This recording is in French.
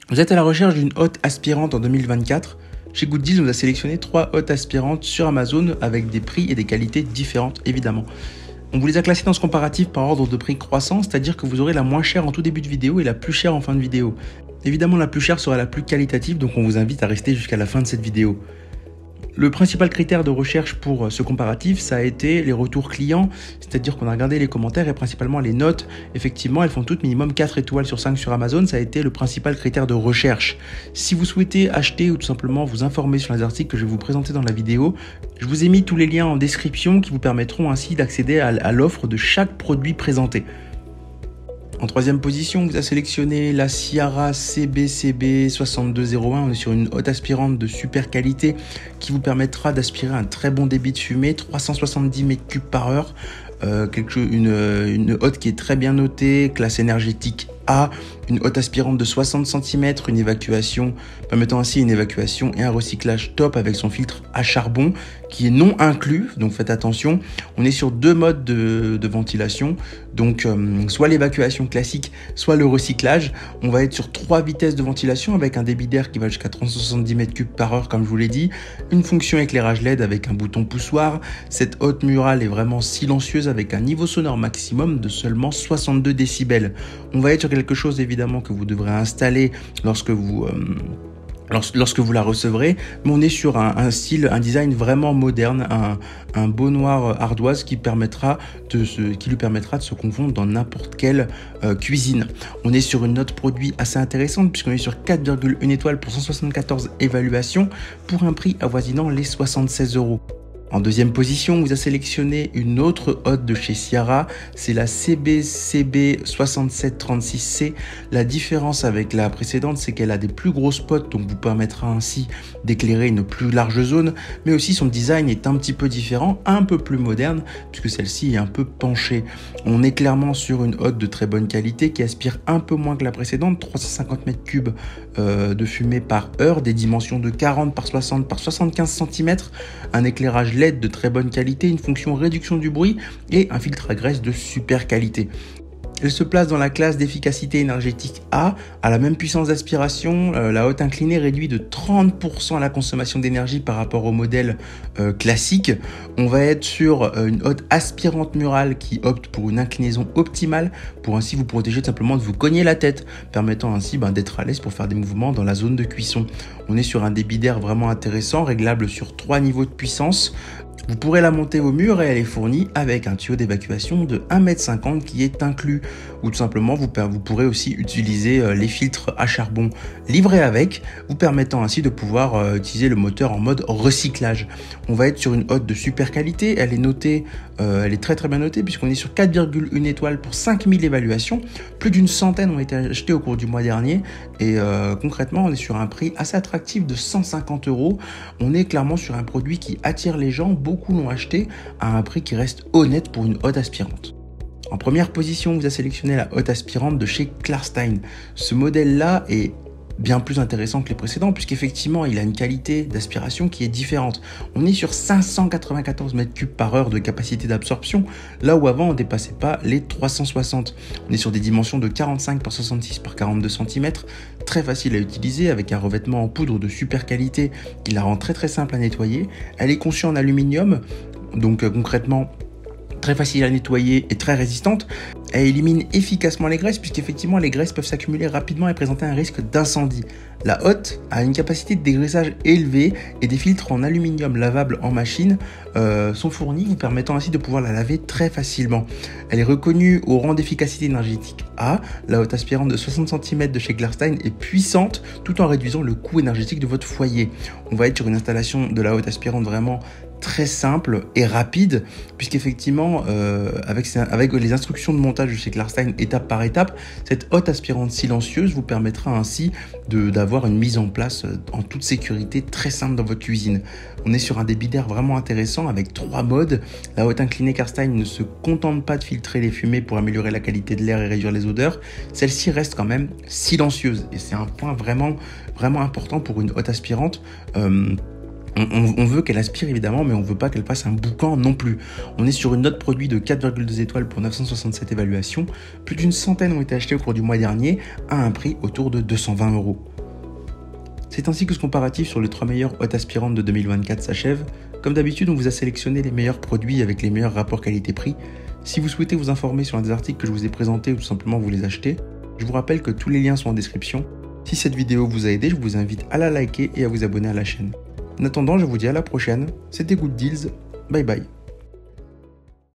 Vous êtes à la recherche d'une hotte aspirante en 2024 ? Chez Gooddeals, on a sélectionné 3 hottes aspirantes sur Amazon avec des prix et des qualités différentes, évidemment. On vous les a classées dans ce comparatif par ordre de prix croissant, c'est-à-dire que vous aurez la moins chère en tout début de vidéo et la plus chère en fin de vidéo. Évidemment, la plus chère sera la plus qualitative, donc on vous invite à rester jusqu'à la fin de cette vidéo. Le principal critère de recherche pour ce comparatif, ça a été les retours clients, c'est-à-dire qu'on a regardé les commentaires et principalement les notes. Effectivement, elles font toutes minimum 4 étoiles sur 5 sur Amazon, ça a été le principal critère de recherche. Si vous souhaitez acheter ou tout simplement vous informer sur les articles que je vais vous présenter dans la vidéo, je vous ai mis tous les liens en description qui vous permettront ainsi d'accéder à l'offre de chaque produit présenté. En troisième position, on vous a sélectionné la Ciara CBCB 6201. On est sur une hotte aspirante de super qualité qui vous permettra d'aspirer un très bon débit de fumée, 370 m3 par heure. Une hotte qui est très bien notée, classe énergétique A, une hotte aspirante de 60 cm, une évacuation permettant ainsi une évacuation et un recyclage top avec son filtre à charbon qui est non inclus, donc faites attention. On est sur 2 modes de ventilation, donc soit l'évacuation classique, soit le recyclage. On va être sur 3 vitesses de ventilation avec un débit d'air qui va jusqu'à 370 m3 par heure comme je vous l'ai dit, une fonction éclairage LED avec un bouton poussoir. Cette hotte murale est vraiment silencieuse avec un niveau sonore maximum de seulement 62 décibels. On va être sur quelque chose évidemment que vous devrez installer lorsque vous la recevrez, mais on est sur un design vraiment moderne, un beau noir ardoise qui lui permettra de se confondre dans n'importe quelle cuisine. On est sur une note produit assez intéressante puisqu'on est sur 4,1 étoiles pour 174 évaluations pour un prix avoisinant les 76 €. En deuxième position, on vous a sélectionné une autre hotte de chez Ciara, c'est la CBCB 6736C. La différence avec la précédente, c'est qu'elle a des plus gros spots, donc vous permettra ainsi d'éclairer une plus large zone, mais aussi son design est un petit peu différent, un peu plus moderne, puisque celle-ci est un peu penchée. On est clairement sur une hotte de très bonne qualité qui aspire un peu moins que la précédente, 350 m3 de fumée par heure, des dimensions de 40 par 60 par 75 cm, un éclairage LED de très bonne qualité, une fonction réduction du bruit et un filtre à graisse de super qualité. Elle se place dans la classe d'efficacité énergétique A, à la même puissance d'aspiration. La hotte inclinée réduit de 30% la consommation d'énergie par rapport au modèle classique. On va être sur une hotte aspirante murale qui opte pour une inclinaison optimale pour ainsi vous protéger tout simplement de vous cogner la tête, permettant ainsi d'être à l'aise pour faire des mouvements dans la zone de cuisson. On est sur un débit d'air vraiment intéressant, réglable sur 3 niveaux de puissance. Vous pourrez la monter au mur et elle est fournie avec un tuyau d'évacuation de 1,50 m qui est inclus. Ou tout simplement, vous pourrez aussi utiliser les filtres à charbon livrés avec, vous permettant ainsi de pouvoir utiliser le moteur en mode recyclage. On va être sur une hotte de super qualité, elle est notée, elle est très très bien notée puisqu'on est sur 4,1 étoiles pour 5000 évaluations. Plus d'une centaine ont été achetées au cours du mois dernier et concrètement, on est sur un prix assez attractif de 150 €. On est clairement sur un produit qui attire les gens, beaucoup l'ont acheté à un prix qui reste honnête pour une hotte aspirante. En première position, on vous a sélectionné la hotte aspirante de chez Klarstein. Ce modèle-là est bien plus intéressant que les précédents puisqu'effectivement il a une qualité d'aspiration qui est différente. On est sur 594 m3 par heure de capacité d'absorption, là où avant on ne dépassait pas les 360. On est sur des dimensions de 45 par 66 par 42 cm, très facile à utiliser avec un revêtement en poudre de super qualité qui la rend très très simple à nettoyer. Elle est conçue en aluminium, donc concrètement très facile à nettoyer et très résistante. Elle élimine efficacement les graisses puisqu'effectivement les graisses peuvent s'accumuler rapidement et présenter un risque d'incendie. La hotte a une capacité de dégraissage élevée et des filtres en aluminium lavables en machine sont fournis, vous permettant ainsi de pouvoir la laver très facilement. Elle est reconnue au rang d'efficacité énergétique A. La hotte aspirante de 60 cm de chez Klarstein est puissante tout en réduisant le coût énergétique de votre foyer. On va être sur une installation de la hotte aspirante vraiment très simple et rapide puisqu'effectivement avec les instructions de montage de chez Klarstein étape par étape, cette hotte aspirante silencieuse vous permettra ainsi d'avoir une mise en place en toute sécurité très simple dans votre cuisine. On est sur un débit d'air vraiment intéressant avec 3 modes. La hotte inclinée Klarstein ne se contente pas de filtrer les fumées pour améliorer la qualité de l'air et réduire les odeurs, celle-ci reste quand même silencieuse et c'est un point vraiment important pour une hotte aspirante. On veut qu'elle aspire évidemment, mais on veut pas qu'elle passe un boucan non plus. On est sur une note produit de 4,2 étoiles pour 967 évaluations. Plus d'une centaine ont été achetées au cours du mois dernier à un prix autour de 220 €. C'est ainsi que ce comparatif sur les 3 meilleures hautes aspirantes de 2024 s'achève. Comme d'habitude, on vous a sélectionné les meilleurs produits avec les meilleurs rapports qualité-prix. Si vous souhaitez vous informer sur un des articles que je vous ai présentés ou tout simplement vous les acheter, je vous rappelle que tous les liens sont en description. Si cette vidéo vous a aidé, je vous invite à la liker et à vous abonner à la chaîne. En attendant, je vous dis à la prochaine. C'était Good Deals. Bye bye.